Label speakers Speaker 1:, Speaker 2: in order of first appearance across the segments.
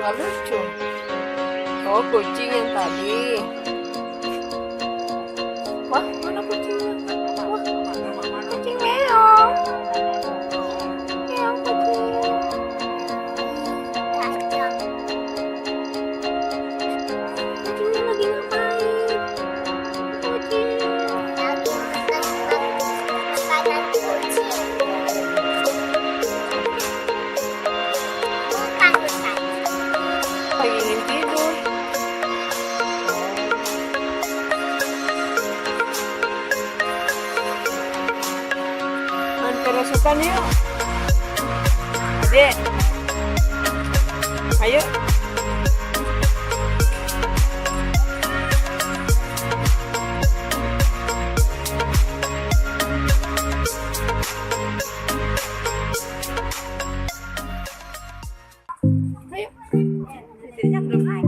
Speaker 1: nggak lucu. Oh, kucing yang tadi. Wah, mana kucingnya? Wah, kucing meong. Meong kucing. Kucingnya lagi ngapain? Kucing. Lagi ingin tidur. Main perosotan yuk. Adek. Ayo. Ayo. Titiknya belum naik.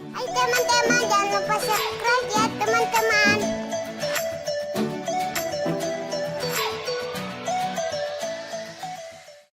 Speaker 2: Hai teman-teman, jangan lupa subscribe ya teman-teman.